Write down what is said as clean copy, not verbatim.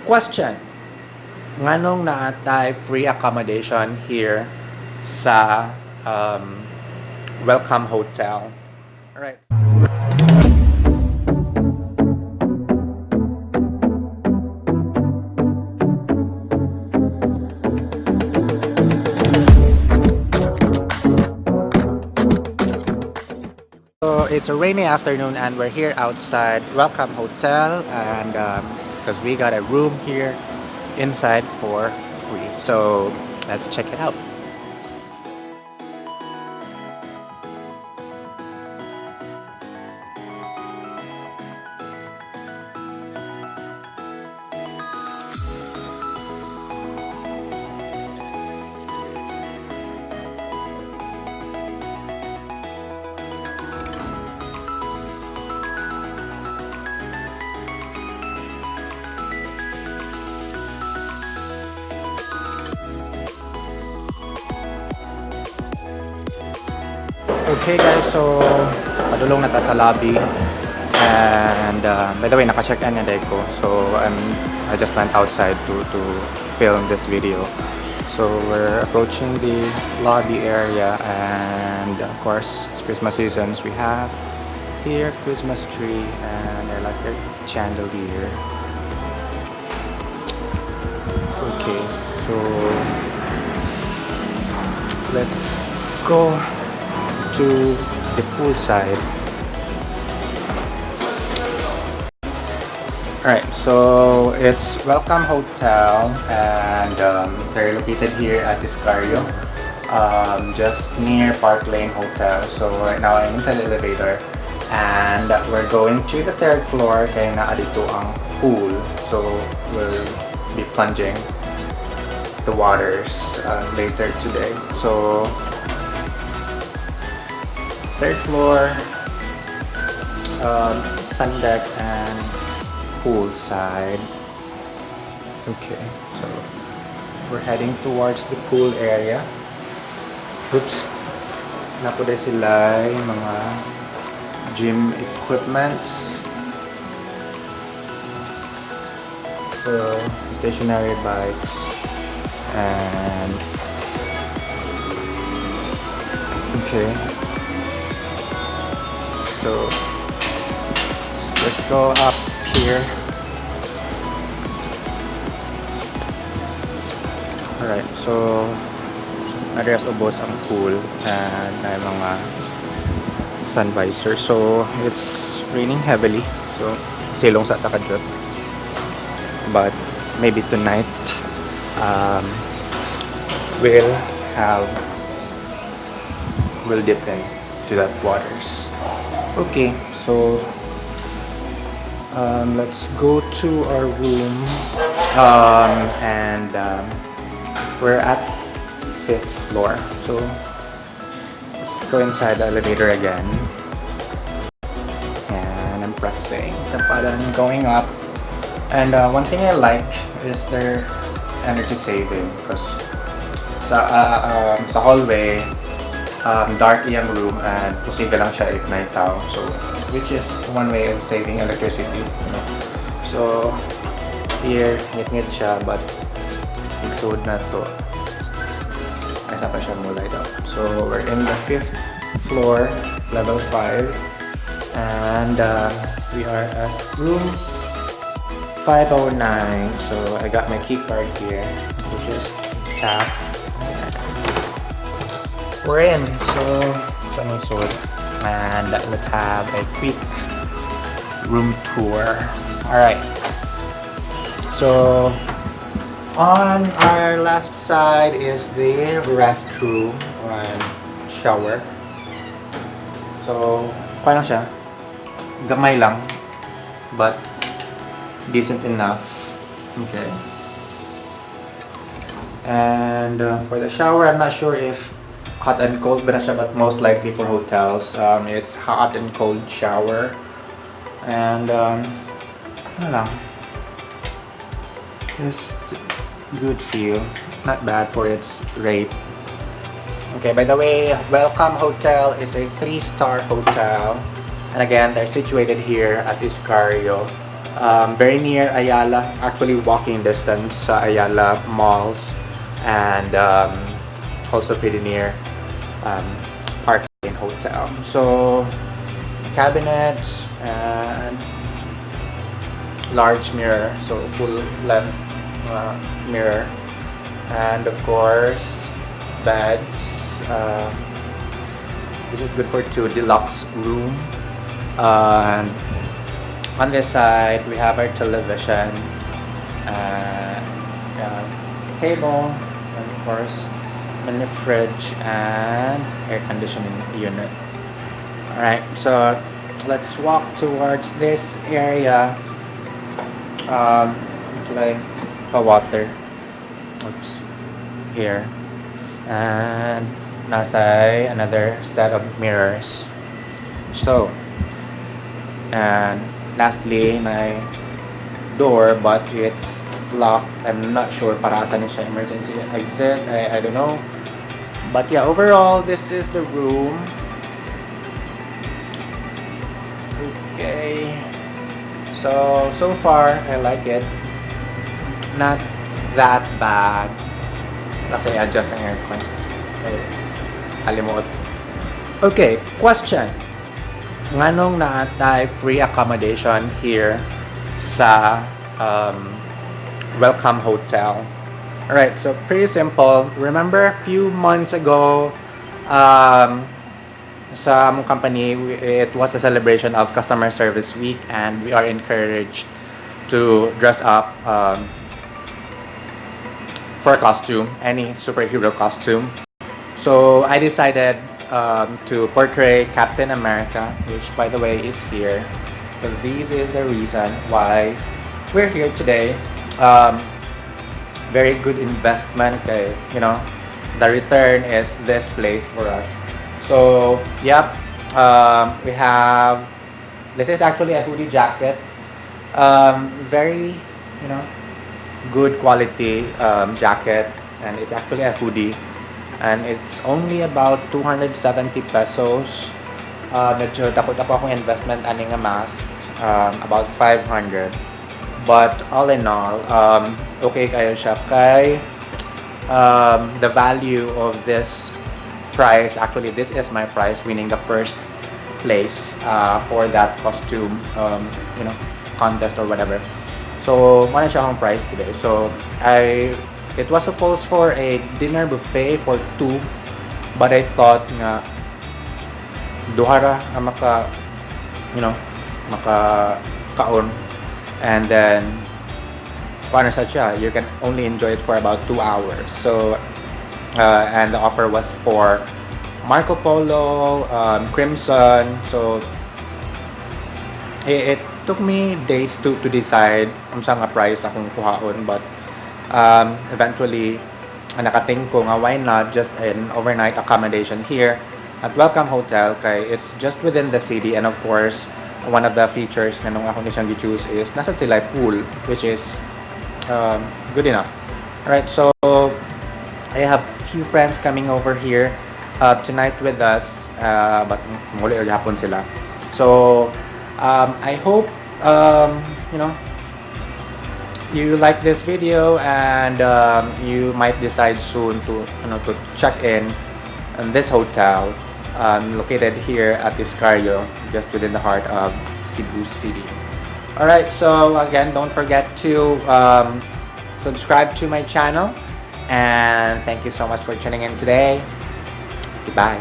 Question. Nganong naatay free accommodation here sa Wellcome Hotel? Alright. So it's a rainy afternoon and we're here outside Wellcome Hotel, and because we got a room here inside for free. So let's check it out. Okay guys, so padulong na ta sa lobby, and by the way, naka-check-in na ko. So I just went outside to film this video. So we're approaching the lobby area, and of course it's Christmas seasons. We have here Christmas tree and I like the chandelier. Okay, so let's go to the pool side. Alright, so it's Wellcome Hotel, and they're located here at Iscario, just near Park Lane Hotel. So right now I'm inside the elevator, and we're going to the third floor kaya naa dito ang pool. So we'll be plunging the waters later today. So third floor, sun deck and pool side. Okay, so we're heading towards the pool area. Oops, napude sila yung mga gym equipments. So stationary bikes and okay. So let's go up here. Alright, so address ubos ang pool and may mga sun visor. So it's raining heavily, so silong sa takadot. But maybe tonight we'll dip into that waters. Okay, so let's go to our room, and we're at 5th floor. So let's go inside the elevator again, and I'm pressing the button going up. And one thing I like is their energy saving, because sa hallway dark yung room and posible lang siya if night out. So which is one way of saving electricity, you know. So here ngit-ngit siya, but igsud na to kaysa pa siya mo light up. So we're in the 5th floor, level 5, and we are at room 509. So I got my key card here, which is tap. We're in, so and let's have a quick room tour. Alright, so on our left side is the restroom and shower. So kaya lang siya, gamay lang, but decent enough. Okay, and for the shower, I'm not sure if hot and cold ba na siya, but most likely for hotels, it's hot and cold shower. And ano lang, just good feel, not bad for its rate. Okay, by the way, Wellcome Hotel is a 3-star hotel, and again, they're situated here at Iscario. Very near Ayala, actually walking distance sa Ayala malls, and also pretty near um, parking hotel. So cabinets and large mirror, so full length mirror, and of course beds. This is good for two deluxe room. And on this side we have our television, table, and of course mini fridge and air conditioning unit. Alright, so let's walk towards this area. Like a water, oops, here, and nasa another set of mirrors. So, and lastly, my door, but it's locked. I'm not sure para saan siya, emergency exit, I don't know. But yeah, overall, this is the room. Okay. So far, I like it. Not that bad. Kasi adjust ang aircon. Alimuot. Okay, question. Nganong naatay free accommodation here sa Wellcome Hotel? Alright, so pretty simple. Remember a few months ago, sa among company, it was a celebration of customer service week, and we are encouraged to dress up for a costume, any superhero costume. So I decided to portray Captain America, which by the way is here, because this is the reason why we're here today. Very good investment, okay? You know, the return is this place for us. So, yep, we have, this is actually a hoodie jacket, very, you know, good quality jacket, and it's actually a hoodie, and it's only about 270 pesos. Medyo dako-dako akong investment ani nga mask, about 500. But all in all, okay kayo siya kay the value of this price. Actually, this is my price, winning the first place for that costume, you know, contest or whatever. So, wala siya akong price today. So, it was supposed for a dinner buffet for 2, but I thought nga duhara ang you know, kaon, and then paano siya, you can only enjoy it for about 2 hours. So, and the offer was for Marco Polo, Crimson. So it took me days to decide kung saan nga price akong kuhaon, but eventually nakating ko nga why not just an overnight accommodation here at Wellcome Hotel, kay it's just within the city, and of course one of the features nga nung ako ni siyang gi-choose is nasa sila pool, which is good enough. Alright, so I have few friends coming over here tonight with us, but muli or hapon sila. So I hope you know, you like this video, and you might decide soon to, you know, to check in this hotel located here at Iscario, just within the heart of Cebu City. Alright, so again, don't forget to subscribe to my channel, and thank you so much for tuning in today. Goodbye.